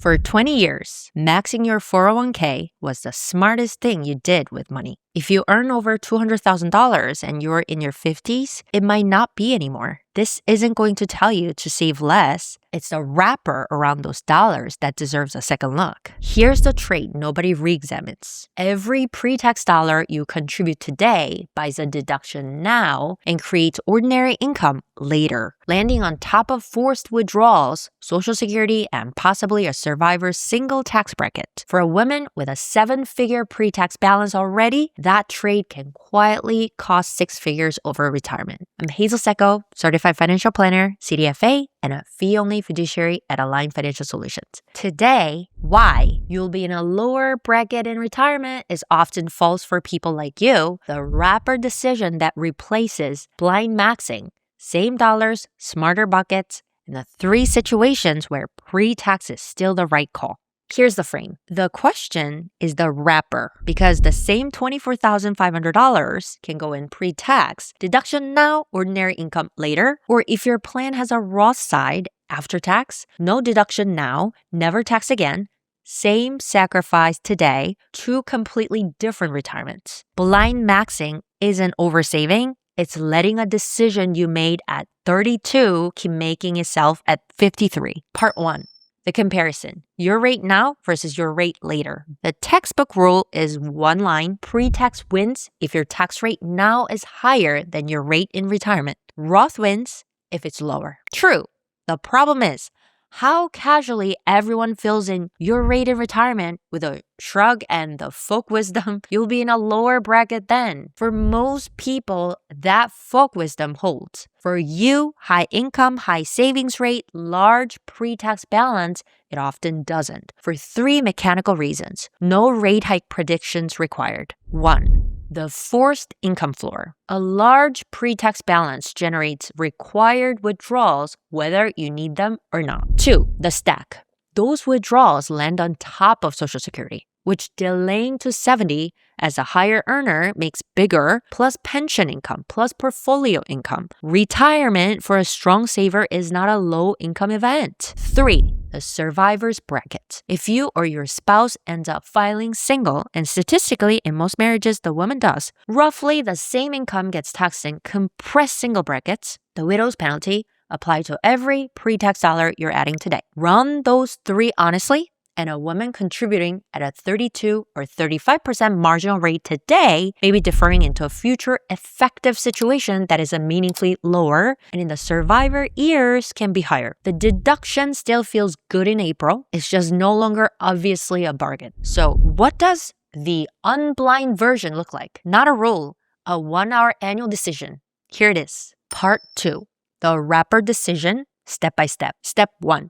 For 20 years, maxing your 401k was the smartest thing you did with money. If you earn over $200,000 and you're in your 50s, it might not be anymore. This isn't going to tell you to save less. It's the wrapper around those dollars that deserves a second look. Here's the trait nobody re-examines. Every pre-tax dollar you contribute today buys a deduction now and creates ordinary income later, landing on top of forced withdrawals, Social Security, and possibly a survivor's single tax bracket. For a woman with a 7-figure pre-tax balance already, that trade can quietly cost 6 figures over retirement. I'm Hazel Secco, Certified Financial Planner, CDFA, and a fee-only fiduciary at Align Financial Solutions. Today, why you'll be in a lower bracket in retirement is often false for people like you. The wrapper decision that replaces blind maxing, same dollars, smarter buckets, and the 3 situations where pre-tax is still the right call. Here's the frame. The question is the wrapper, because the same $24,500 can go in pre-tax, deduction now, ordinary income later, or if your plan has a Roth side, after tax, no deduction now, never tax again, same sacrifice today, 2 completely different retirements. Blind maxing isn't oversaving. It's letting a decision you made at 32 keep making itself at 53. Part 1. The comparison, your rate now versus your rate later. The textbook rule is one line, pre-tax wins if your tax rate now is higher than your rate in retirement. Roth wins if it's lower. True. The problem is how casually everyone fills in your rate in retirement with a shrug and the folk wisdom, you'll be in a lower bracket then. For most people, that folk wisdom holds. For you, high income, high savings rate, large pre-tax balance, it often doesn't. For 3 mechanical reasons. No rate hike predictions required. 1. The forced income floor. A large pre-tax balance generates required withdrawals whether you need them or not. 2. The stack. Those withdrawals land on top of Social Security, which delaying to 70 as a higher earner makes bigger, plus pension income, plus portfolio income. Retirement for a strong saver is not a low-income event. 3. The survivor's bracket. If you or your spouse ends up filing single, and statistically in most marriages the woman does, roughly the same income gets taxed in compressed single brackets, the widow's penalty apply to every pre-tax dollar you're adding today. Run those 3 honestly, and a woman contributing at a 32 or 35% marginal rate today may be deferring into a future effective situation that is meaningfully lower, and in the survivor years can be higher. The deduction still feels good in April. It's just no longer obviously a bargain. So what does the unblind version look like? Not a rule, a 1-hour annual decision. Here it is. Part 2, the wrapper decision, step by step. Step 1,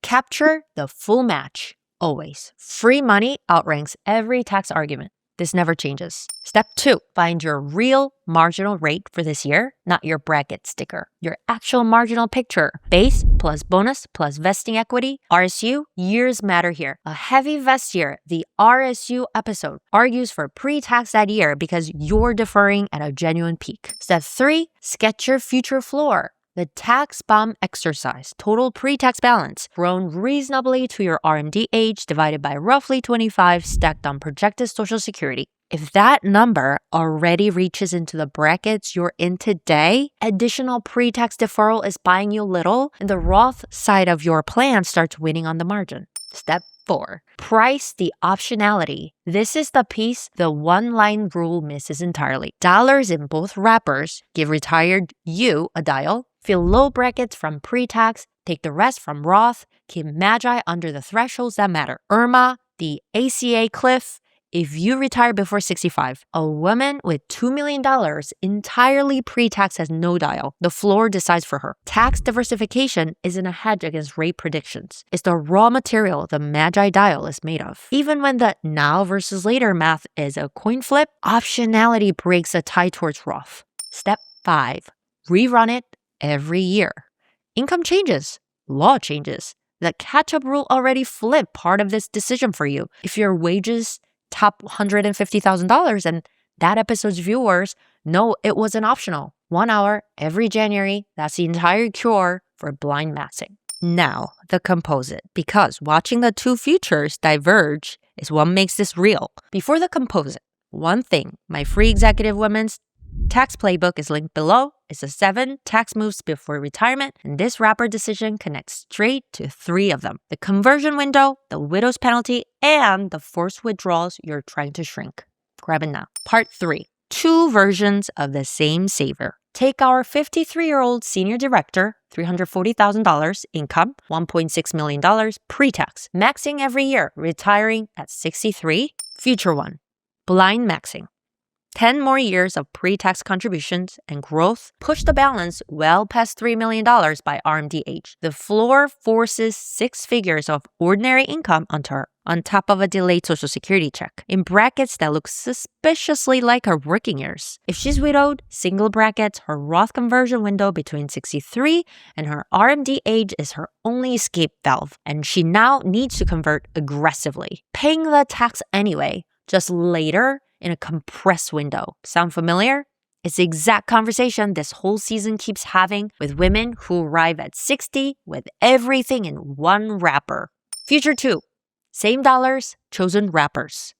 capture the full match. Always. Free money outranks every tax argument. This never changes. Step 2, find your real marginal rate for this year, not your bracket sticker. Your actual marginal picture. Base plus bonus plus vesting equity. RSU, years matter here. A heavy vest year, the RSU episode, argues for pre-tax that year because you're deferring at a genuine peak. Step 3, sketch your future floor. The tax bomb exercise, total pre-tax balance, grown reasonably to your RMD age divided by roughly 25 stacked on projected Social Security. If that number already reaches into the brackets you're in today, additional pre-tax deferral is buying you little, and the Roth side of your plan starts winning on the margin. Step 4, price the optionality. This is the piece the one-line rule misses entirely. Dollars in both wrappers give retired you a dial. Fill low brackets from pre-tax, take the rest from Roth, keep Magi under the thresholds that matter. IRMA, the ACA cliff, if you retire before 65. A woman with $2 million entirely pre-tax has no dial. The floor decides for her. Tax diversification isn't a hedge against rate predictions. It's the raw material the Magi dial is made of. Even when the now versus later math is a coin flip, optionality breaks the tie towards Roth. Step 5, rerun it every year. Income changes. Law changes. The catch-up rule already flipped part of this decision for you. If your wages top $150,000 and that episode's viewers know it wasn't optional. 1 hour every January, that's the entire cure for blind maxing. Now, the composite, because watching the two futures diverge is what makes this real. Before the composite, one thing, my free executive women's tax playbook is linked below. It's the 7 tax moves before retirement, and this wrapper decision connects straight to 3 of them: the conversion window, the widow's penalty, and the forced withdrawals you're trying to shrink. Grab it now. Part 3. 2 versions of the same saver. Take our 53-year-old senior director, $340,000 income, $1.6 million pre-tax, maxing every year, retiring at 63. Future one, blind maxing. 10 more years of pre-tax contributions and growth push the balance well past $3 million by RMD age. The floor forces 6 figures of ordinary income onto her, on top of a delayed Social Security check, in brackets that look suspiciously like her working years. If she's widowed, single brackets, her Roth conversion window between 63 and her RMD age is her only escape valve, and she now needs to convert aggressively, paying the tax anyway, just later in a compressed window. Sound familiar? It's the exact conversation this whole season keeps having with women who arrive at 60 with everything in one wrapper. Future 2. Same dollars, chosen wrappers.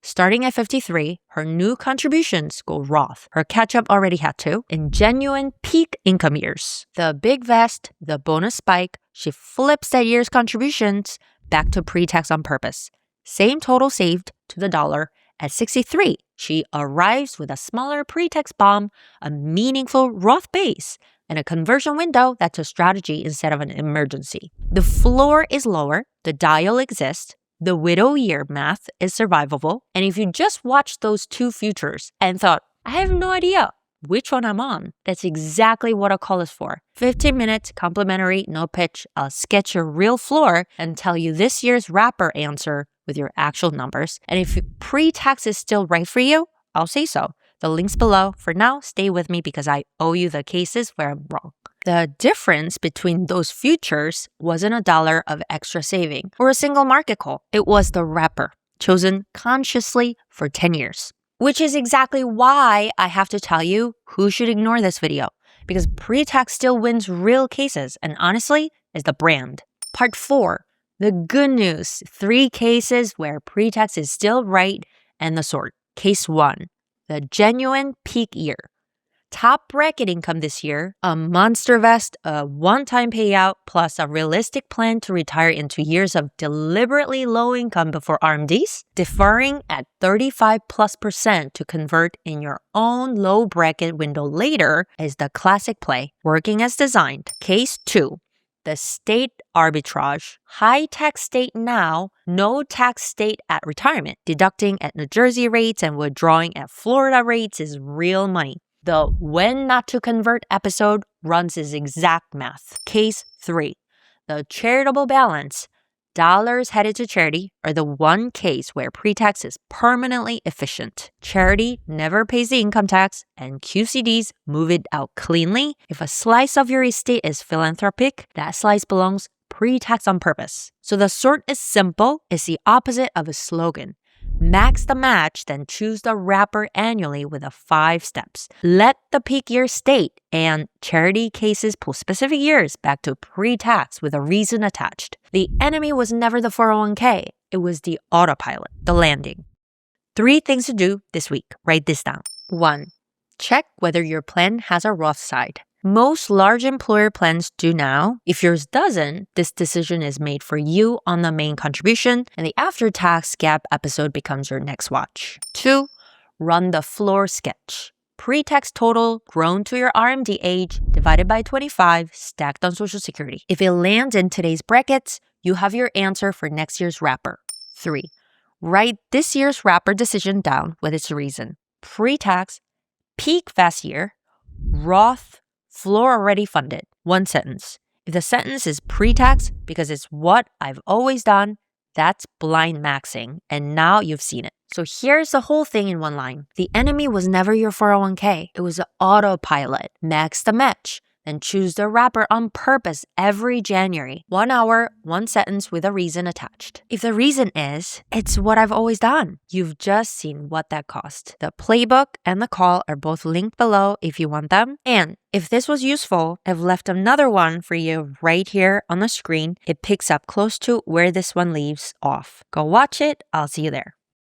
Starting at 53, her new contributions go Roth. Her catch-up already had to. In genuine peak income years, the big vest, the bonus spike, she flips that year's contributions back to pre-tax on purpose. Same total saved to the dollar. At 63, she arrives with a smaller pre-tax bomb, a meaningful Roth base, and a conversion window that's a strategy instead of an emergency. The floor is lower, the dial exists, the widow year math is survivable, and if you just watched those 2 futures and thought, I have no idea which one I'm on, that's exactly what a call is for. 15 minutes, complimentary, no pitch. I'll sketch your real floor and tell you this year's wrapper answer with your actual numbers. And if pre-tax is still right for you, I'll say so. The link's below. For now, stay with me because I owe you the cases where I'm wrong. The difference between those futures wasn't $1 of extra saving or a single market call. It was the wrapper, chosen consciously for 10 years. Which is exactly why I have to tell you who should ignore this video. Because pre-tax still wins real cases and honestly is the brand. Part 4. The good news. 3 cases where pre-tax is still right and the sort. Case 1. The genuine peak year. Top bracket income this year, a monster vest, a one-time payout, plus a realistic plan to retire in 2 years of deliberately low income before RMDs, deferring at 35+% to convert in your own low bracket window later is the classic play, working as designed. Case 2. The state arbitrage. High tax state now, no tax state at retirement. Deducting at New Jersey rates and withdrawing at Florida rates is real money. The when not to convert episode runs its exact math. Case 3. The charitable balance. Dollars headed to charity are the one case where pre-tax is permanently efficient. Charity never pays the income tax and QCDs move it out cleanly. If a slice of your estate is philanthropic, that slice belongs pre-tax on purpose. So the sort is simple. It's the opposite of a slogan. Max the match, then choose the wrapper annually with the 5 steps. Let the peak year state and charity cases pull specific years back to pre-tax with a reason attached. The enemy was never the 401k. It was the autopilot, the landing. 3 things to do this week. Write this down. 1. Check whether your plan has a Roth side. Most large employer plans do now. If yours doesn't, this decision is made for you on the main contribution, and the after-tax gap episode becomes your next watch. 2. Run the floor sketch. Pre-tax total grown to your RMD age divided by 25 stacked on Social Security. If it lands in today's brackets, you have your answer for next year's wrapper. 3. Write this year's wrapper decision down with its reason. Pre-tax, peak vest year, Roth, floor already funded. 1 sentence. If the sentence is pre-tax because it's what I've always done, that's blind maxing, and now you've seen it. So here's the whole thing in 1 line. The enemy was never your 401k. It was an autopilot. Max the match. Then choose the wrapper on purpose every January. 1 hour, 1 sentence with a reason attached. If the reason is, it's what I've always done, you've just seen what that cost. The playbook and the call are both linked below if you want them. And if this was useful, I've left another one for you right here on the screen. It picks up close to where this one leaves off. Go watch it. I'll see you there.